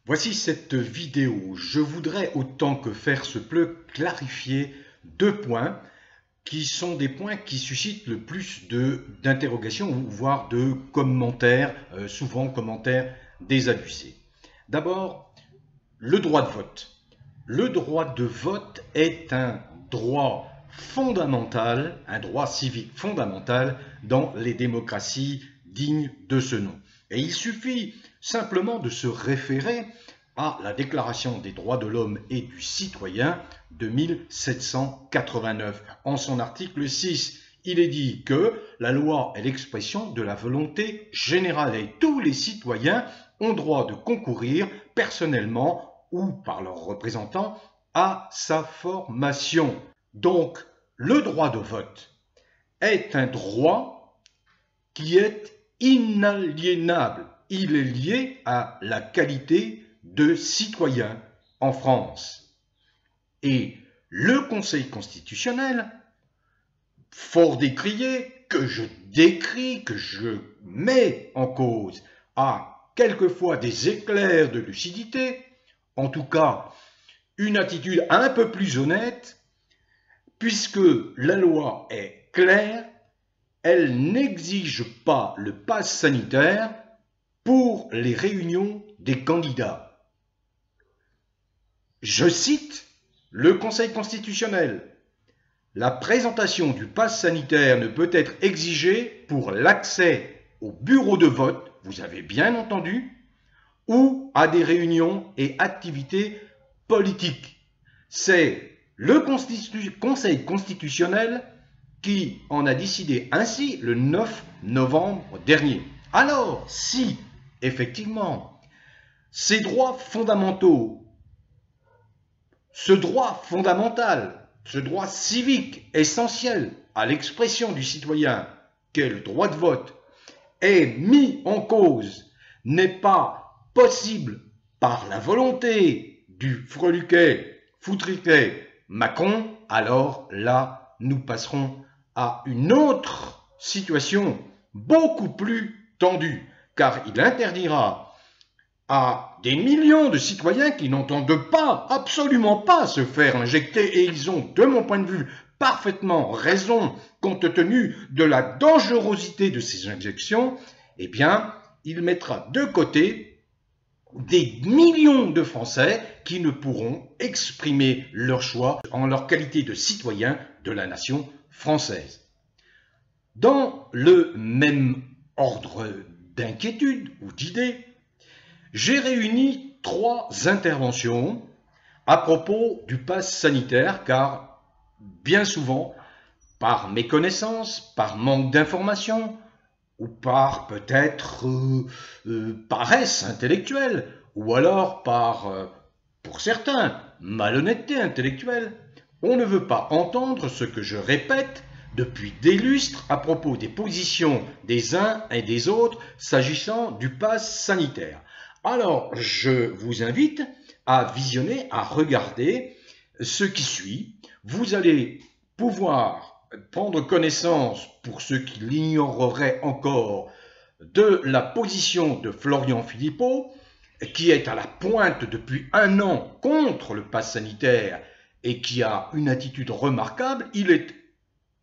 Voici cette vidéo. Je voudrais, autant que faire se peut, clarifier deux points qui sont des points qui suscitent le plus d'interrogations, voire de commentaires, souvent commentaires désabusés. D'abord, le droit de vote. Le droit de vote est un droit fondamental, un droit civique fondamental dans les démocraties dignes de ce nom. Et il suffit simplement de se référer à la Déclaration des droits de l'homme et du citoyen de 1789. En son article 6, il est dit que la loi est l'expression de la volonté générale et tous les citoyens ont droit de concourir personnellement ou par leurs représentants à sa formation. Donc, le droit de vote est un droit qui est inaliénable. Il est lié à la qualité de citoyen en France. Et le Conseil constitutionnel, fort décrié, que je décris, que je mets en cause, a quelquefois des éclairs de lucidité, en tout cas une attitude un peu plus honnête, puisque la loi est claire, elle n'exige pas le pass sanitaire pour les réunions des candidats. Je cite le Conseil constitutionnel. La présentation du pass sanitaire ne peut être exigée pour l'accès au bureau de vote, vous avez bien entendu, ou à des réunions et activités politiques. C'est le Conseil constitutionnel qui en a décidé ainsi le 9 novembre dernier. Alors, si, effectivement, ces droits fondamentaux, ce droit fondamental, ce droit civique essentiel à l'expression du citoyen, qu'est le droit de vote, est mis en cause, n'est pas possible par la volonté du freluquet, foutriquet Macron, alors là, nous passerons à une autre situation beaucoup plus tendue, car il interdira à des millions de citoyens qui n'entendent pas, absolument pas se faire injecter, et ils ont, de mon point de vue, parfaitement raison, compte tenu de la dangerosité de ces injections, eh bien, il mettra de côté des millions de Français qui ne pourront exprimer leur choix en leur qualité de citoyens de la nation française. Dans le même ordre d'inquiétude ou d'idées, j'ai réuni 3 interventions à propos du pass sanitaire, car bien souvent, par méconnaissance, par manque d'information, ou par peut-être paresse intellectuelle, ou alors par, pour certains, malhonnêteté intellectuelle, on ne veut pas entendre ce que je répète depuis des lustres à propos des positions des uns et des autres s'agissant du pass sanitaire. Alors, je vous invite à visionner, à regarder ce qui suit. Vous allez pouvoir prendre connaissance, pour ceux qui l'ignoreraient encore, de la position de Florian Philippot, qui est à la pointe depuis 1 an contre le pass sanitaire et qui a une attitude remarquable. Il est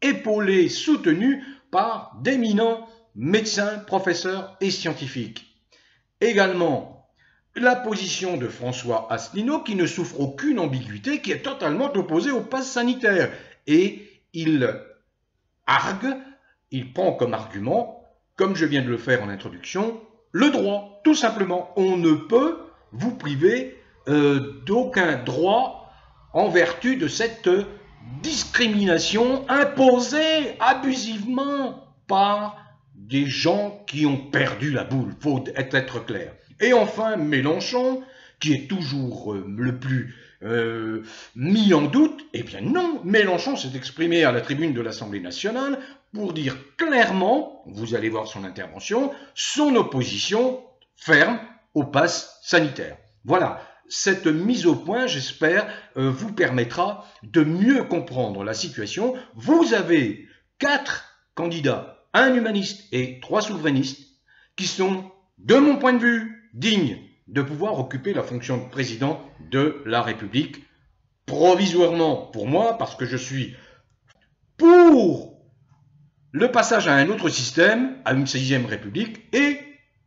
épaulé, soutenu par d'éminents médecins, professeurs et scientifiques. Également, la position de François Asselineau, qui ne souffre aucune ambiguïté, qui est totalement opposé au pass sanitaire. Et il argue, il prend comme argument, comme je viens de le faire en introduction, le droit. Tout simplement, on ne peut vous priver d'aucun droit en vertu de cette discrimination imposée abusivement par des gens qui ont perdu la boule, faut être clair. Et enfin, Mélenchon, qui est toujours le plus mis en doute, eh bien non, Mélenchon s'est exprimé à la tribune de l'Assemblée nationale pour dire clairement, vous allez voir son intervention, son opposition ferme au pass sanitaire. Voilà, cette mise au point, j'espère, vous permettra de mieux comprendre la situation. Vous avez 4 candidats, 1 humaniste et 3 souverainistes, qui sont, de mon point de vue, dignes de pouvoir occuper la fonction de président de la République, provisoirement pour moi, parce que je suis pour le passage à un autre système, à une 6e République, et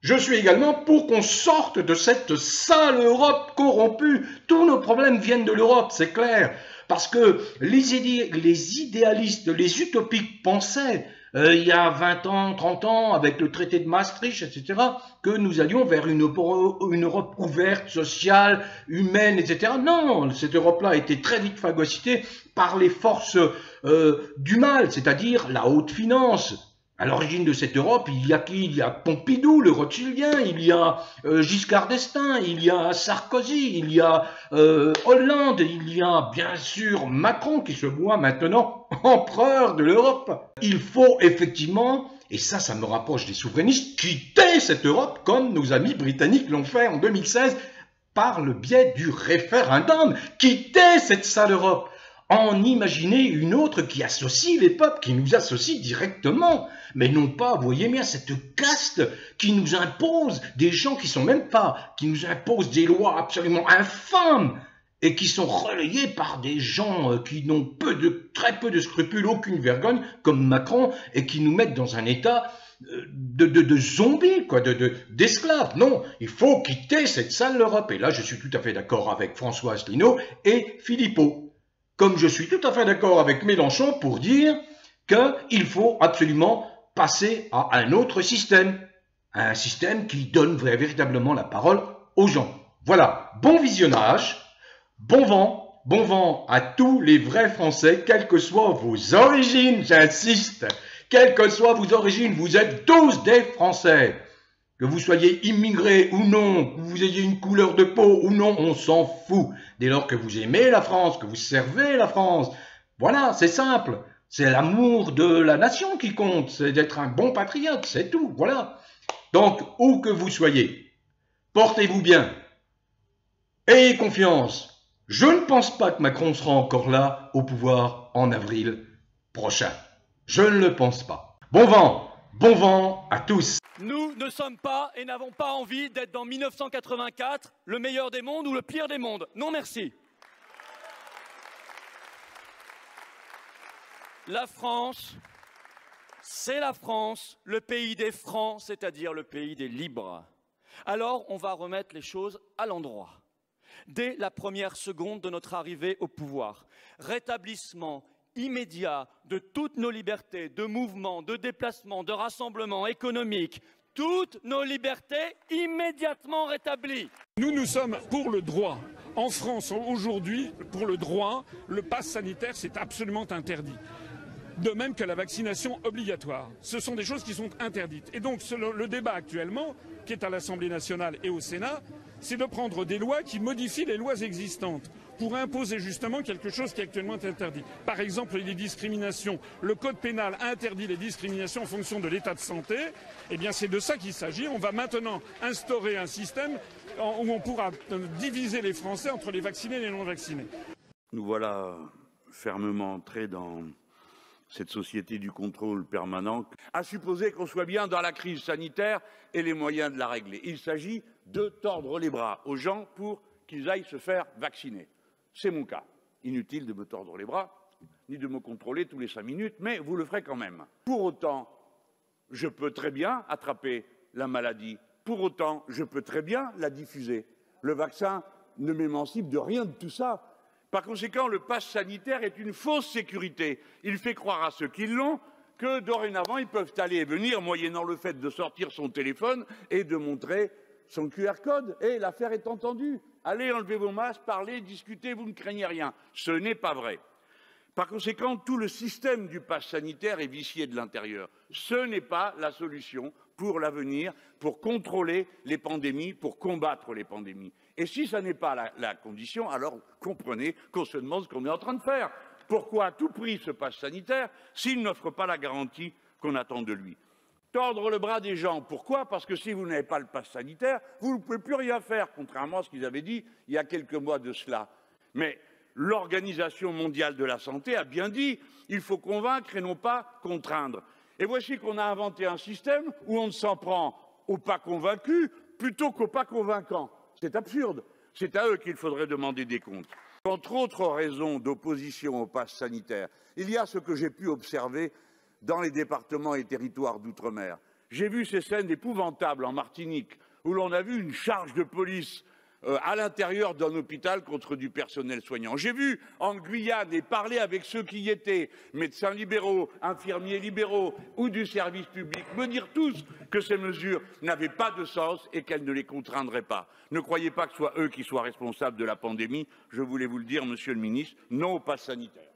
je suis également pour qu'on sorte de cette sale Europe corrompue. Tous nos problèmes viennent de l'Europe, c'est clair. Parce que les idéalistes, les utopiques pensaient, il y a 20 ans, 30 ans, avec le traité de Maastricht, etc., que nous allions vers une Europe ouverte, sociale, humaine, etc. Non, cette Europe-là a été très vite phagocytée par les forces du mal, c'est-à-dire la haute finance. À l'origine de cette Europe, il y a qui? Il y a Pompidou, le Rothschildien, il y a Giscard d'Estaing, il y a Sarkozy, il y a Hollande, il y a bien sûr Macron qui se voit maintenant empereur de l'Europe. Il faut effectivement, et ça me rapproche des souverainistes, quitter cette Europe comme nos amis britanniques l'ont fait en 2016 par le biais du référendum. Quitter cette sale Europe. En imaginer une autre qui associe les peuples, qui nous associe directement, mais non pas, vous voyez bien, cette caste qui nous impose des gens qui sont même pas, qui nous imposent des lois absolument infâmes et qui sont relayés par des gens qui n'ont très peu de scrupules, aucune vergogne, comme Macron, et qui nous mettent dans un état de zombies, quoi, d'esclaves. Non, il faut quitter cette sale Europe. Et là, je suis tout à fait d'accord avec François Asselineau et Philippot. Comme je suis tout à fait d'accord avec Mélenchon pour dire qu'il faut absolument passer à un autre système, un système qui donne véritablement la parole aux gens. Voilà, bon visionnage, bon vent à tous les vrais Français, quelles que soient vos origines, j'insiste, quelles que soient vos origines, vous êtes tous des Français. Que vous soyez immigré ou non, que vous ayez une couleur de peau ou non, on s'en fout. Dès lors que vous aimez la France, que vous servez la France, voilà, c'est simple. C'est l'amour de la nation qui compte, c'est d'être un bon patriote, c'est tout, voilà. Donc, où que vous soyez, portez-vous bien. Ayez confiance. Je ne pense pas que Macron sera encore là au pouvoir en avril prochain. Je ne le pense pas. Bon vent à tous. Nous ne sommes pas et n'avons pas envie d'être dans 1984, le meilleur des mondes ou le pire des mondes. Non merci. La France, c'est la France, le pays des francs, c'est-à-dire le pays des libres. Alors on va remettre les choses à l'endroit. Dès la première seconde de notre arrivée au pouvoir, rétablissement immédiat de toutes nos libertés de mouvement, de déplacement, de rassemblement économique, toutes nos libertés immédiatement rétablies. Nous sommes pour le droit. En France, aujourd'hui, pour le droit, le pass sanitaire, c'est absolument interdit. De même que la vaccination obligatoire. Ce sont des choses qui sont interdites. Et donc, le débat actuellement, qui est à l'Assemblée nationale et au Sénat, c'est de prendre des lois qui modifient les lois existantes pour imposer justement quelque chose qui est actuellement interdit. Par exemple, les discriminations. Le code pénal interdit les discriminations en fonction de l'état de santé. Eh bien, c'est de ça qu'il s'agit. On va maintenant instaurer un système où on pourra diviser les Français entre les vaccinés et les non-vaccinés. Nous voilà fermement entrés dans cette société du contrôle permanent, à supposer qu'on soit bien dans la crise sanitaire et les moyens de la régler. Il s'agit de tordre les bras aux gens pour qu'ils aillent se faire vacciner. C'est mon cas. Inutile de me tordre les bras, ni de me contrôler tous les 5 minutes, mais vous le ferez quand même. Pour autant, je peux très bien attraper la maladie. Pour autant, je peux très bien la diffuser. Le vaccin ne m'émancipe de rien de tout ça. Par conséquent, le pass sanitaire est une fausse sécurité. Il fait croire à ceux qui l'ont que dorénavant, ils peuvent aller et venir, moyennant le fait de sortir son téléphone et de montrer son QR code. Et l'affaire est entendue. Allez, enlevez vos masques, parlez, discutez, vous ne craignez rien. Ce n'est pas vrai. Par conséquent, tout le système du pass sanitaire est vicié de l'intérieur. Ce n'est pas la solution pour l'avenir, pour contrôler les pandémies, pour combattre les pandémies. Et si ça n'est pas la condition, alors comprenez qu'on se demande ce qu'on est en train de faire. Pourquoi à tout prix ce pass sanitaire s'il n'offre pas la garantie qu'on attend de lui? Tordre le bras des gens. Pourquoi? Parce que si vous n'avez pas le pass sanitaire, vous ne pouvez plus rien faire, contrairement à ce qu'ils avaient dit il y a quelques mois de cela. Mais l'Organisation mondiale de la santé a bien dit il faut convaincre et non pas contraindre. Et voici qu'on a inventé un système où on ne s'en prend aux pas convaincus plutôt qu'aux pas convaincants. C'est absurde. C'est à eux qu'il faudrait demander des comptes. Entre autres raisons d'opposition au pass sanitaire, il y a ce que j'ai pu observer dans les départements et territoires d'outre-mer. J'ai vu ces scènes épouvantables en Martinique, où l'on a vu une charge de police à l'intérieur d'un hôpital contre du personnel soignant. J'ai vu en Guyane et parler avec ceux qui y étaient, médecins libéraux, infirmiers libéraux ou du service public, me dire tous que ces mesures n'avaient pas de sens et qu'elles ne les contraindraient pas. Ne croyez pas que ce soit eux qui soient responsables de la pandémie. Je voulais vous le dire, Monsieur le Ministre, non au pass sanitaire.